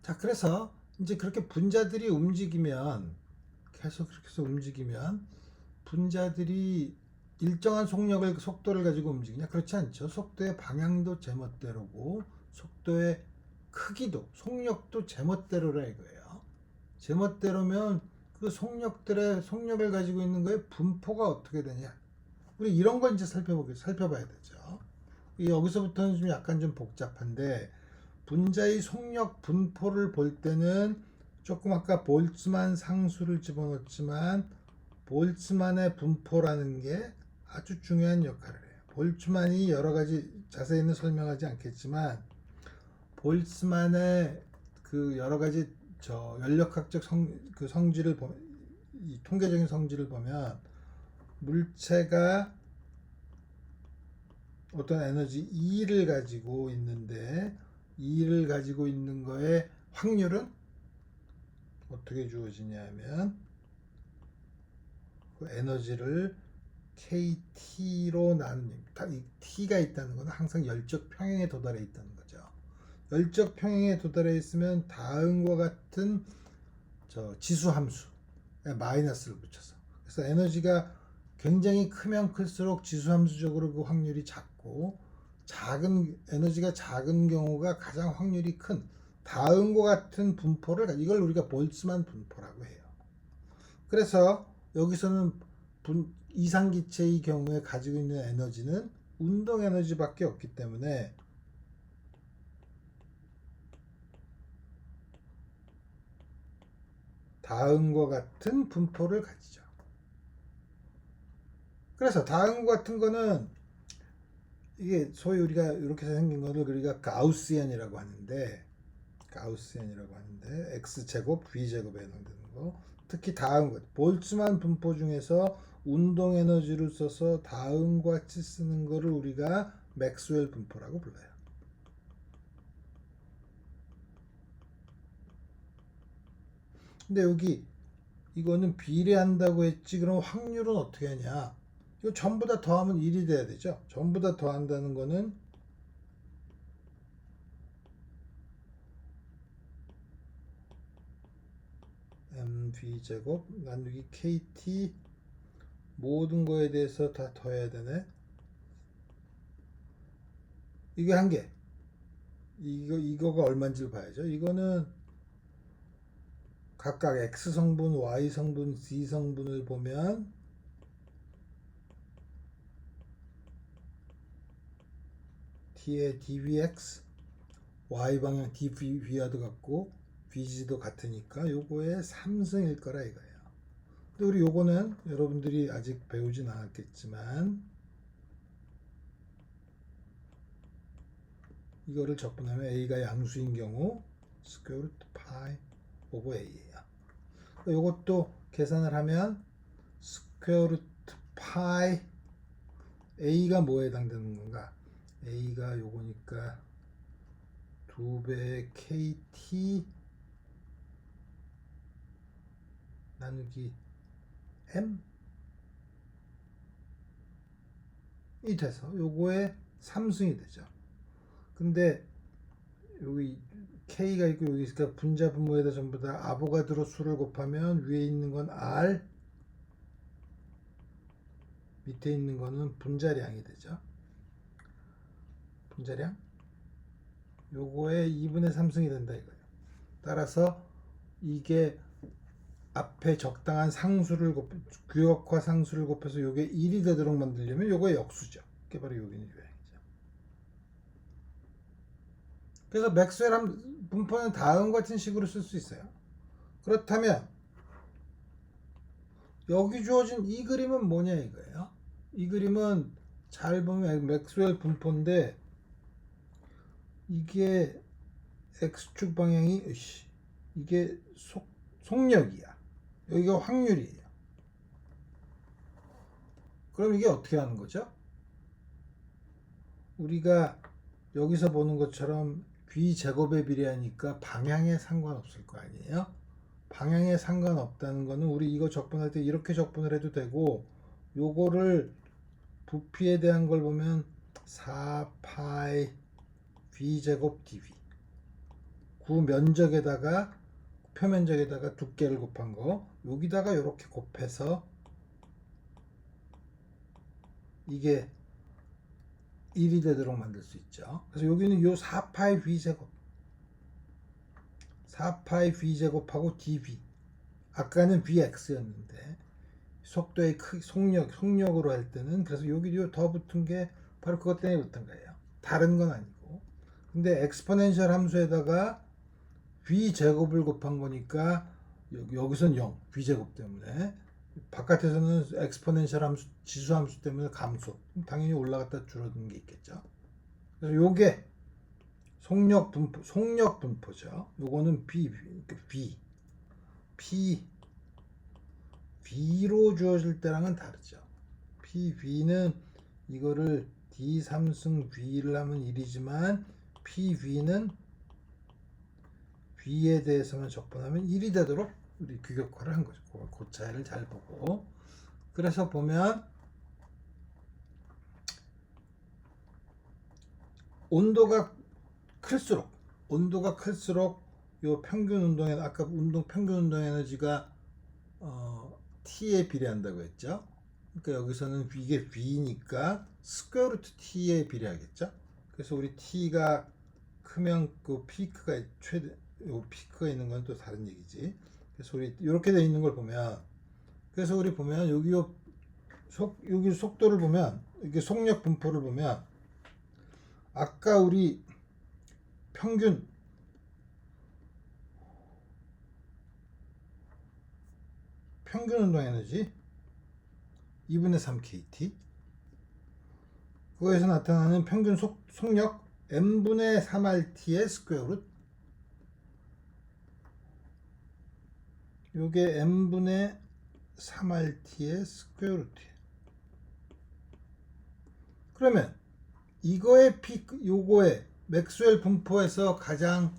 자, 그래서 이제 그렇게 분자들이 움직이면, 계속 그렇게 해서 움직이면 분자들이 일정한 속도를 가지고 움직이냐? 그렇지 않죠. 속도의 방향도 제멋대로고 속도의 크기도, 속력도 제멋대로라 이거예요. 제멋대로면 그 속력을 가지고 있는 거에 분포가 어떻게 되냐? 우리 이런 거 이제 살펴봐야 되죠. 여기서부터는 좀 약간 좀 복잡한데, 분자의 속력 분포를 볼 때는 조금 아까 볼츠만 상수를 집어넣었지만 볼츠만의 분포라는 게 아주 중요한 역할을 해요. 볼츠만이 여러 가지 자세히는 설명하지 않겠지만 볼츠만의 그 여러 가지 연력학적 성질을 이 통계적인 성질을 보면 물체가 어떤 에너지 E를 가지고 있는데 E를 가지고 있는 거의 확률은 어떻게 주어지냐면 그 에너지를 KT로 나누는, 이 T가 있다는 것은 항상 열적 평행에 도달해 있다는 거죠. 열적 평행에 도달해 있으면 다음과 같은 지수 함수 마이너스를 붙여서, 그래서 에너지가 굉장히 크면 클수록 지수 함수적으로 그 확률이 작고, 에너지가 작은 경우가 가장 확률이 큰 다음과 같은 분포를, 이걸 우리가 볼츠만 분포라고 해요. 그래서 여기서는 이상기체의 경우에 가지고 있는 에너지는 운동 에너지밖에 없기 때문에 다음과 같은 분포를 가지죠. 그래서 다음과 같은 거는 이게 소위 우리가 이렇게 생긴 거를 우리가 가우시안이라고 하는데 x제곱 v제곱에 해당되는 거, 특히 다음 것 볼츠만 분포 중에서 운동 에너지를 써서 다음과 같이 쓰는 거를 우리가 맥스웰 분포라고 불러요. 근데 여기 이거는 비례한다고 했지, 그럼 확률은 어떻게 하냐? 이거 전부 다 더하면 1이 돼야 되죠. 전부 다 더한다는 거는 mv제곱 나누기 kt, 모든 거에 대해서 다 더해야 되네. 이게 한 개. 이거가 얼마인지를 봐야죠. 이거는 각각 x 성분, y 성분, z 성분을 보면 t의 dvx, y 방향 dv와도 같고 vg도 같으니까 요거의 3승일 거라 이거예요. 근데 우리 요거는 여러분들이 아직 배우진 않았겠지만 이거를 적분하면 a가 양수인 경우 스퀘어 루트 파이 오버 a예요. 요것도 계산을 하면 스퀘어 루트 파이, a가 뭐에 해당되는 건가? a가 요거니까 2배의 kt 나누기 m 이 돼서 요거의 3승이 되죠. 근데 여기 k가 있고 여기 있으니까 분자 분모에다 전부 다 아보가드로 수를 곱하면 위에 있는 건 r, 밑에 있는 거는 분자량이 되죠. 분자량 요거의 2분의 3승이 된다 이거예요. 따라서 이게 앞에 적당한 규역화 상수를 곱해서 요게 1이 되도록 만들려면 요거의 역수죠. 그게 바로 여기는 유형이죠. 그래서 맥스웰 분포는 다음과 같은 식으로 쓸 수 있어요. 그렇다면 여기 주어진 이 그림은 뭐냐 이거예요. 이 그림은 잘 보면 맥스웰 분포인데 이게 x축 방향이 이게 속력이야. 여기가 확률이에요. 그럼 이게 어떻게 하는 거죠? 우리가 여기서 보는 것처럼 v제곱에 비례하니까 방향에 상관없을 거 아니에요? 방향에 상관없다는 거는 우리 이거 적분할 때 이렇게 적분을 해도 되고, 요거를 부피에 대한 걸 보면 4파이 v제곱 dv 구 면적에다가 표면적에다가 두께를 곱한 거 여기다가 이렇게 곱해서 이게 1이 되도록 만들 수 있죠. 그래서 여기는 요 4파이 V제곱 4파이 V제곱하고 dV 아까는 Vx였는데 속도의 속력으로 할 때는 그래서 여기 더 붙은 게 바로 그것 때문에 붙은 거예요. 다른 건 아니고. 근데 엑스포넨셜 함수에다가 V제곱을 곱한 거니까 여기선 0, V제곱 때문에 바깥에서는 엑스포넨셜 함수, 지수 함수 때문에 감소. 당연히 올라갔다 줄어드는 게 있겠죠. 그래서 요게 속력 분포죠. 요거는 B로 주어질 때랑은 다르죠. PV는 이거를 D3승 V를 하면 1이지만 PV는 V에 대해서만 적분하면 1이 되도록 우리 규격화를 한 거죠. 그 차이를 잘 보고. 그래서 보면 온도가 클수록 요 평균 운동 아까 평균 운동 에너지가 T에 비례한다고 했죠. 그러니까 여기서는 이게 V니까 스퀘어 루트 T에 비례하겠죠. 그래서 우리 T가 크면 그 피크가 요 피크가 있는 건 또 다른 얘기지. 그래서 우리 이렇게 돼 있는 걸 보면 그래서 우리 보면 여기 여기 속도를 보면 이게 속력 분포를 보면 아까 우리 평균 운동 에너지 2분의 3 KT 그거에서 나타나는 평균 속력 n분의 3RT의 스퀘어 루트 요게 n분의 3RT의 스퀘어 루트예요. 그러면 이거의 요거의 맥스웰 분포에서 가장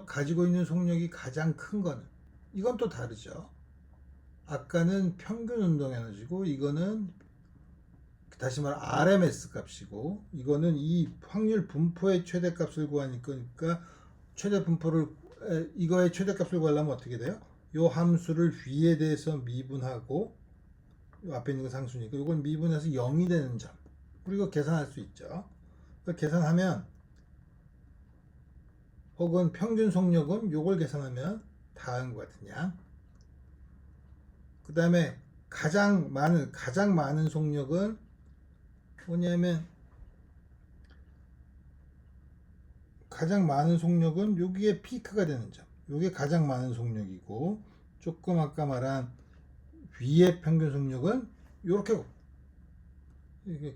가지고 있는 속력이 가장 큰 거는 이건 또 다르죠. 아까는 평균 운동 에너지고 이거는 다시 말해 RMS 값이고 이거는 이 확률 분포의 최대값을 구하니까 최대 분포를 이거의 최대값을 구하려면 어떻게 돼요? 요 함수를 V에 대해서 미분하고 요 앞에 있는 거 상수니까 이걸 미분해서 0이 되는 점 우리가 계산할 수 있죠. 계산하면 혹은 평균 속력은 요걸 계산하면 다음과 같은 양. 그 다음에 가장 많은 속력은 뭐냐면 가장 많은 속력은 여기에 피크가 되는 점. 요게 가장 많은 속력이고 조금 아까 말한 위의 평균 속력은 요렇게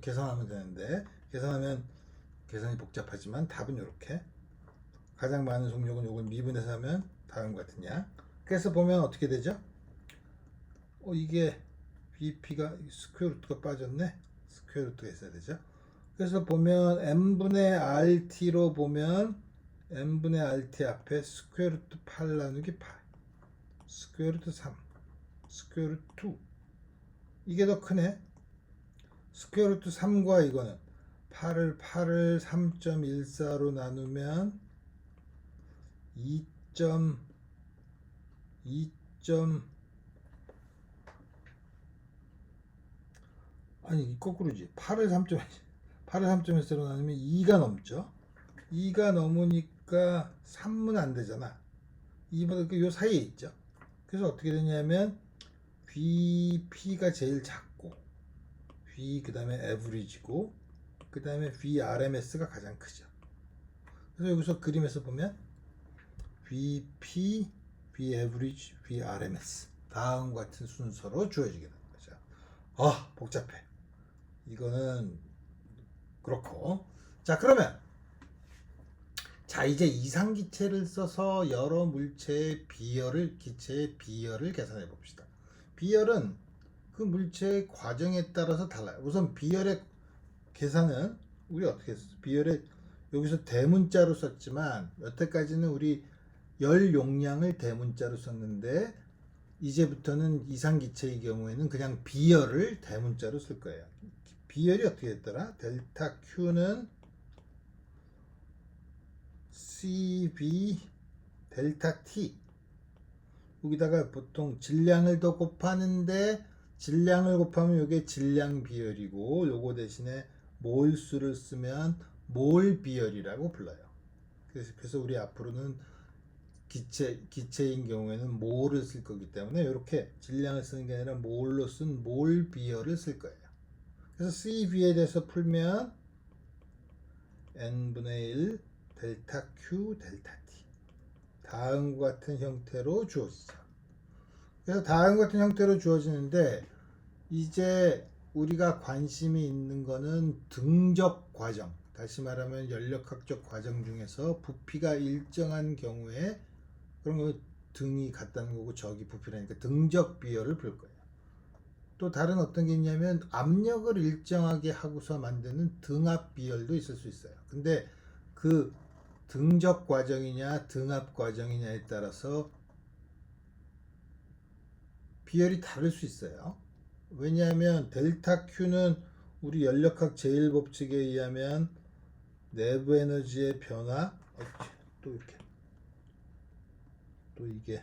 계산하면 되는데 계산이 복잡하지만 답은 요렇게 가장 많은 속력은 요걸 미분해서 하면 다음과 같은 양. 그래서 보면 어떻게 되죠? 이게 BP가 스퀘어 루트가 빠졌네. 스퀘어 루트가 있어야 되죠. 그래서 보면 n분의 RT로 보면 n분의 RT 앞에 스퀘어 루트 8 나누기 8 스퀘어 루트 3 스퀘어 루트 2 이게 더 크네. 스퀘어 루트 3과 이거는 8을 3.14로 나누면 2. 아니 거꾸로지. 8을 3.14로 나누면 2가 넘죠. 2가 넘으니까 3은 안 되잖아. 2보다 요 사이에 있죠. 그래서 어떻게 되냐면 VP가 제일 작고 그 다음에 에브리지고 그 다음에 VRMS가 가장 크죠. 그래서 여기서 그림에서 보면 VP, VAverage, VRMS 다음과 같은 순서로 주어지게 되는 거죠. 복잡해. 이거는 그렇고 자 그러면 이제 이상기체를 써서 여러 물체의 기체의 비열을 계산해 봅시다. 비열은 그 물체의 과정에 따라서 달라요. 우선 비열의 계산은 우리 어떻게 했어? 비열의 여기서 대문자로 썼지만 여태까지는 우리 열 용량을 대문자로 썼는데 이제부터는 이상기체의 경우에는 그냥 비열을 대문자로 쓸 거예요. 비열이 어떻게 됐더라? 델타 Q는 CV 델타 T. 여기다가 보통 질량을 더 곱하는데 질량을 곱하면 이게 질량 비열이고 요거 대신에 몰수를 쓰면 몰 비열이라고 불러요. 그래서 우리 앞으로는 기체인 경우에는 몰을 쓸 거기 때문에 이렇게 질량을 쓰는 게 아니라 몰로 쓴 몰 비열을 쓸 거예요. 그래서 CV에 대해서 풀면 n분의 1 델타 Q 델타 T 다음과 같은 형태로 주어지죠. 그래서 다음과 같은 형태로 주어지는데 이제 우리가 관심이 있는 거는 등적 과정, 다시 말하면 연력학적 과정 중에서 부피가 일정한 경우에 그런 거 등이 같다는 거고 적이 부피라니까 등적 비열을 볼 거예요. 또 다른 어떤 게 있냐면 압력을 일정하게 하고서 만드는 등압 비열도 있을 수 있어요. 근데 그 등적 과정이냐 등압 과정이냐에 따라서 비열이 다를 수 있어요. 왜냐하면 델타 Q는 우리 연력학 제1법칙에 의하면 내부 에너지의 변화, 또 이렇게 또 이게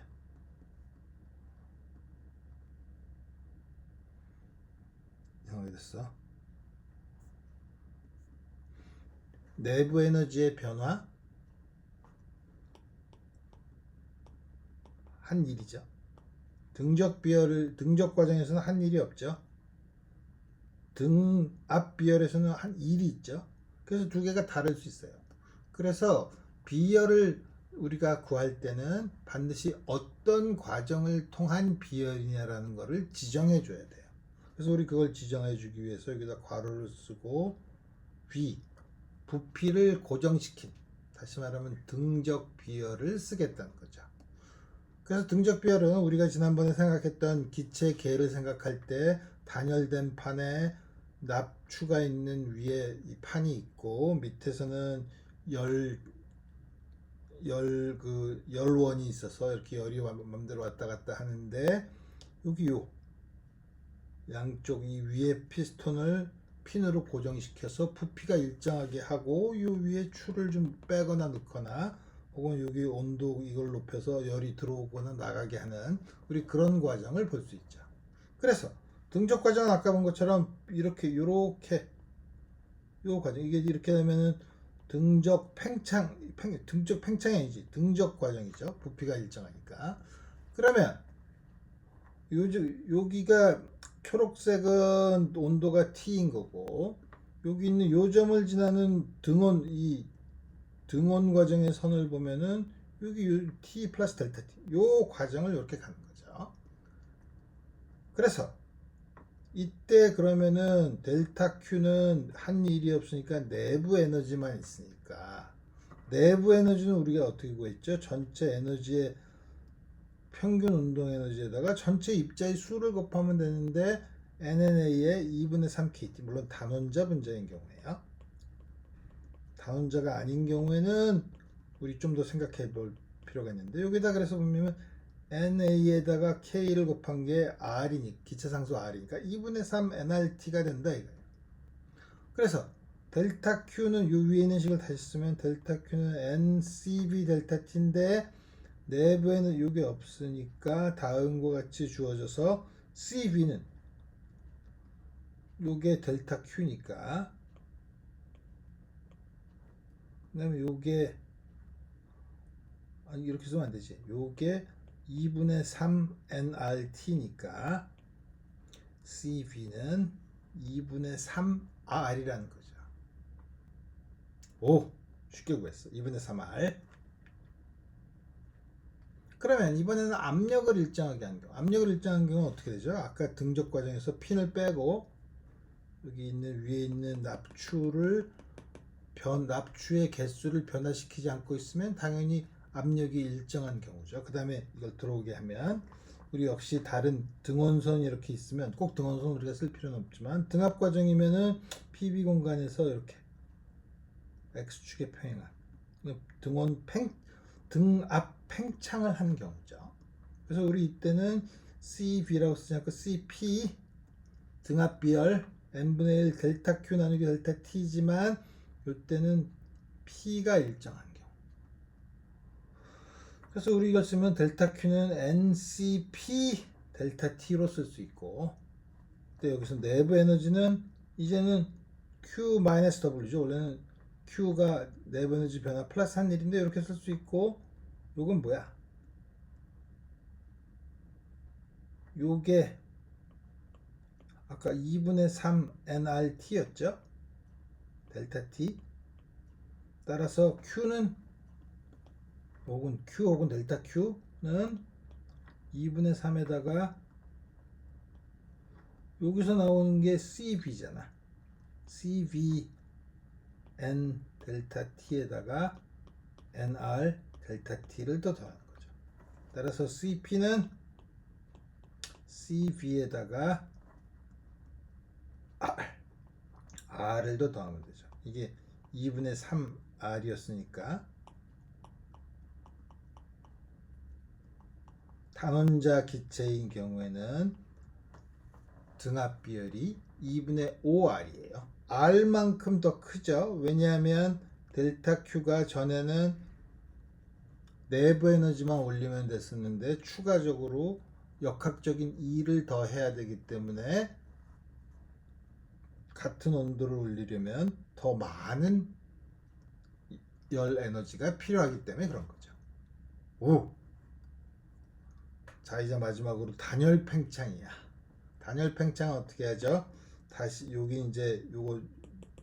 이상하게 됐어. 내부 에너지의 변화 한 일이죠. 등적 과정에서는 한 일이 없죠. 등압 비열에서는 한 일이 있죠. 그래서 두 개가 다를 수 있어요. 그래서 비열을 우리가 구할 때는 반드시 어떤 과정을 통한 비열이냐라는 것을 지정해 줘야 돼요. 그래서 우리 그걸 지정해 주기 위해서 여기다 괄호를 쓰고 V 부피를 고정시킨, 다시 말하면 등적 비열을 쓰겠다는 거죠. 그래서 등적 비열은 우리가 지난번에 생각했던 기체 계를 생각할 때 단열된 판에 납추가 있는 위에 이 판이 있고 밑에서는 열원이 있어서 이렇게 열이 맘대로 왔다 갔다 하는데 여기 요 양쪽 이 위에 피스톤을 핀으로 고정시켜서 부피가 일정하게 하고 요 위에 추를 좀 빼거나 넣거나 혹은 여기 온도 이걸 높여서 열이 들어오거나 나가게 하는 우리 그런 과정을 볼 수 있죠. 그래서 등적 과정은 아까 본 것처럼 이렇게 요렇게 요 과정 이게 이렇게 되면은 등적 팽창이 아니지 등적 과정이죠. 부피가 일정하니까. 그러면 여기가 초록색은 온도가 T인 거고 여기 있는 요 점을 지나는 이 등원 과정의 선을 보면은 여기 T 플러스 델타 T 요 과정을 이렇게 가는 거죠. 그래서 이때 그러면은 델타 Q는 한 일이 없으니까 내부 에너지만 있으니까 내부 에너지는 우리가 어떻게 구했죠? 전체 에너지의 평균 운동 에너지에다가 전체 입자의 수를 곱하면 되는데 NNA의 2분의 3KT 물론 단원자 분자인 경우에요. 단원자가 아닌 경우에는 우리 좀 더 생각해 볼 필요가 있는데 여기다 그래서 보면 NA에다가 K를 곱한 게 R이니 기체상수 R이니까 2분의 3 NRT가 된다 이거예요. 그래서 델타 Q는 요 위에 있는 식을 다시 쓰면 델타 Q는 NCV 델타 T인데 내부에는 이게 없으니까 다음과 같이 주어져서 CV는 요게 델타 Q니까 그 다음에 요게 아니 이렇게 쓰면 안되지 요게 2분의 3 nRT니까 CV는 2분의 3R이라는 거죠. 오 쉽게 구했어. 2분의 3R. 그러면 이번에는 압력을 일정하게 한 경우 압력을 일정한 경우는 어떻게 되죠? 아까 등적 과정에서 핀을 빼고 여기 있는 위에 있는 납추의 개수를 변화시키지 않고 있으면 당연히 압력이 일정한 경우죠. 그 다음에 이걸 들어오게 하면 우리 역시 다른 등원선 이렇게 있으면 꼭 등원선 우리가 쓸 필요는 없지만 등압 과정이면은 PB 공간에서 이렇게 X축의 평행한 등압 팽창을 하는 경우죠. 그래서 우리 이때는 CB라고 쓰지 않고 CP 등압 비열 n분의 1 델타 Q 나누기 델타 T지만 이때는 P가 일정한 경우. 그래서 우리 이걸 쓰면 델타 Q는 NCP 델타 T로 쓸 수 있고, 근데 여기서 내부 에너지는 이제는 Q-W죠. 원래는 Q가 내부 에너지 변화 플러스 한 일인데 이렇게 쓸 수 있고, 요건 뭐야? 요게 아까 2분의 3 nRT였죠? 델타 T. 따라서 Q는 혹은 Q 혹은 델타 Q는 2분의 3에다가 여기서 나오는 게 CV잖아. CV N 델타 T에다가 NR 델타 T를 더 더하는 거죠. 따라서 CP는 CV에다가 R을 더 더하면 되죠. 이게 2분의 3R이었으니까 단원자 기체인 경우에는 등압 비열이 2분의 5R이에요. R만큼 더 크죠. 왜냐하면 델타 Q가 전에는 내부 에너지만 올리면 됐었는데 추가적으로 역학적인 E를 더 해야 되기 때문에 같은 온도를 올리려면 더 많은 열 에너지가 필요하기 때문에 그런 거죠. 오! 자, 이제 마지막으로 단열 팽창이야. 단열 팽창은 어떻게 하죠? 다시 여기 이제 요거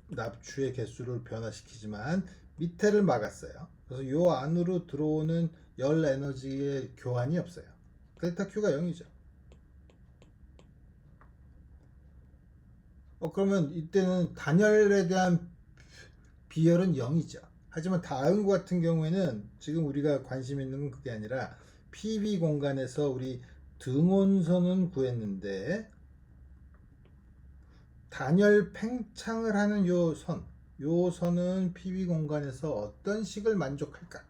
납추의 개수를 변화시키지만 밑에를 막았어요. 그래서 요 안으로 들어오는 열 에너지의 교환이 없어요. 델타 Q가 0이죠. 그러면 이때는 단열에 대한 비열은 0이죠. 하지만 다음과 같은 경우에는 지금 우리가 관심 있는 건 그게 아니라 PV 공간에서 우리 등온선은 구했는데 단열 팽창을 하는 요 선은 PV 공간에서 어떤 식을 만족할까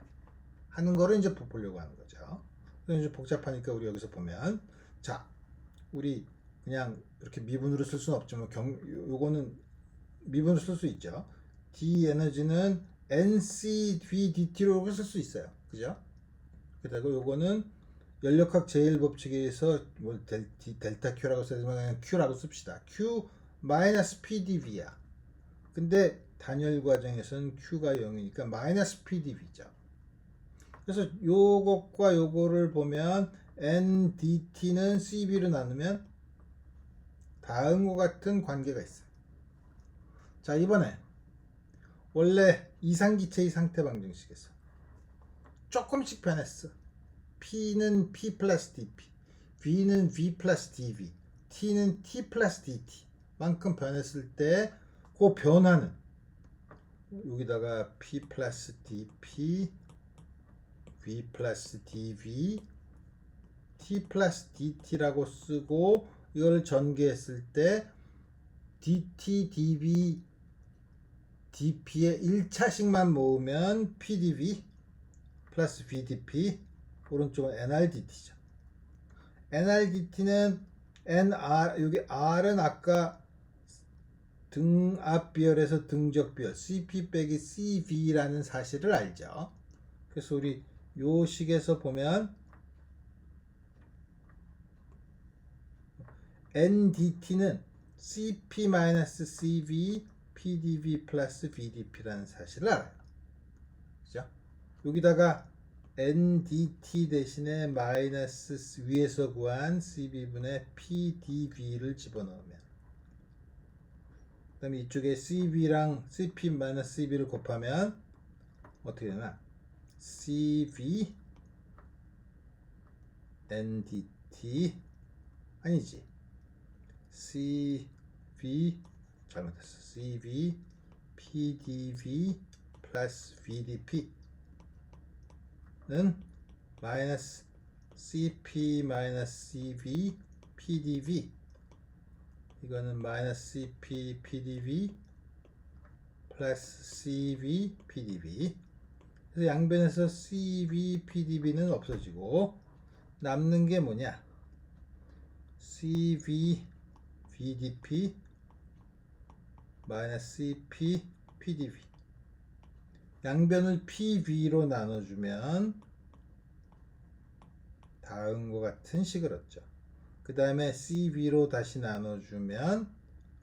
하는 거를 이제 보려고 하는 거죠. 그래서 이제 복잡하니까 우리 여기서 보면 자, 우리 그냥 이렇게 미분으로 쓸 수는 없지만 요거는 미분으로 쓸 수 있죠. D 에너지는 NCVDT로 쓸 수 있어요. 그죠? 그리고 요거는 연력학 제1법칙에 의해서 뭐 델타 Q라고 쓰지만 그냥 Q라고 씁시다. Q 마이너스 PdV야. 근데 단열 과정에서는 Q가 0이니까 마이너스 PdV죠. 그래서 요것과 요거를 보면 NDT는 CB로 나누면 다음과 같은 관계가 있어요. 자, 이번에 원래 이상기체의 상태 방정식에서 조금씩 변했어. P는 P 플러스 DP, V는 V 플러스 DV, T는 T 플러스 DT 만큼 변했을 때 그 변화는 여기다가 P 플러스 DP, V 플러스 DV, T 플러스 DT라고 쓰고 이걸 전개했을 때 DT, DV, DP의 1차식만 모으면 PDV 플러스 VDP, 오른쪽은 NRDT죠. NRDT는 NR, 여기 R은 아까 등압 비열에서 등적 비열 CP 빼기 CV라는 사실을 알죠. 그래서 우리 요 식에서 보면 NDT는 CP-CV PDV 플러스 VDP라는 사실을 알아요. 그죠? 여기다가 NDT 대신에 마이너스 위에서 구한 CB분의 PDV를 집어넣으면 그 다음에 이쪽에 CV랑 CP-CV를 곱하면 어떻게 되나? CV NDT 아니지. CV 잘못했어. CV PDV 플러스 VDP는 마이너스 CP 마이너스 CV PDV, 이거는 마이너스 CP PDV 플러스 CV PDV. 그래서 양변에서 CV PDV는 없어지고 남는 게 뭐냐? CV VDP 마이너스 CP PDV. 양변을 PV로 나눠주면 다음과 같은 식을 얻죠. 그 다음에 CB로 다시 나눠주면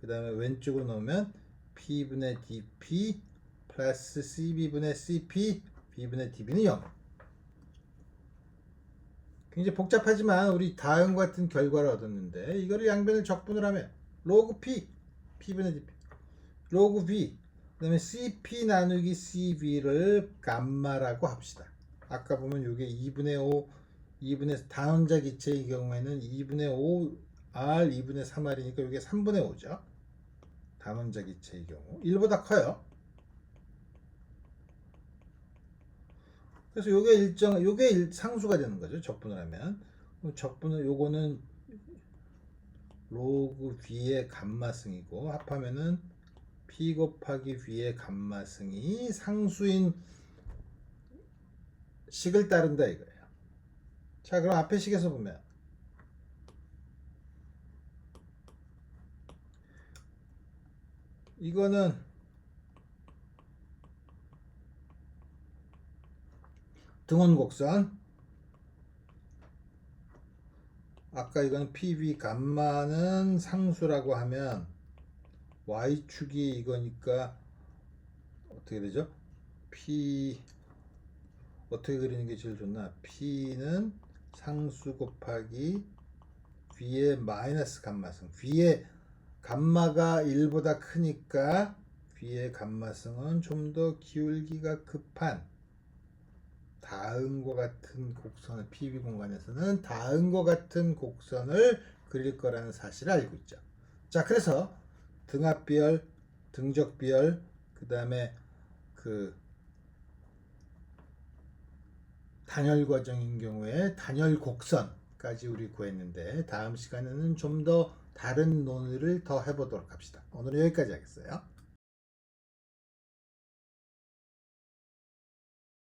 그 다음에 왼쪽으로 놓으면 P분의 DP 플러스 CB분의 CP B분의 DB는 0. 굉장히 복잡하지만 우리 다음과 같은 결과를 얻었는데 이거를 양변을 적분을 하면 로그 P P분의 DP 로그 B 그 다음에 CP 나누기 CB를 감마라고 합시다. 아까 보면 이게 2분의 5 2분의 다원자 기체의 경우에는 2분의 5 R 2분의 3R이니까 이게 3분의 5죠. 다원자 기체의 경우 1보다 커요. 그래서 요게 상수가 되는 거죠. 적분을 하면. 적분은 요거는 로그 V의 감마승이고 합하면은 P 곱하기 V의 감마승이 상수인 식을 따른다 이거예요. 자, 그럼 앞에 식에서 보면 이거는 등원 곡선. 아까 이건 PV 감마는 상수라고 하면 Y축이 이거니까 어떻게 되죠? P 어떻게 그리는 게 제일 좋나? P는 상수 곱하기 V의 마이너스 감마승. V의 감마가 1보다 크니까 V의 감마승은 좀 더 기울기가 급한 다음과 같은 곡선을 PV 공간에서는 다음과 같은 곡선을 그릴 거라는 사실을 알고 있죠. 자, 그래서 등압비열, 등적비열, 그 다음에 그 단열 과정인 경우에 단열 곡선까지 우리 구했는데 다음 시간에는 좀 더 다른 논의를 더 해보도록 합시다. 오늘은 여기까지 하겠어요.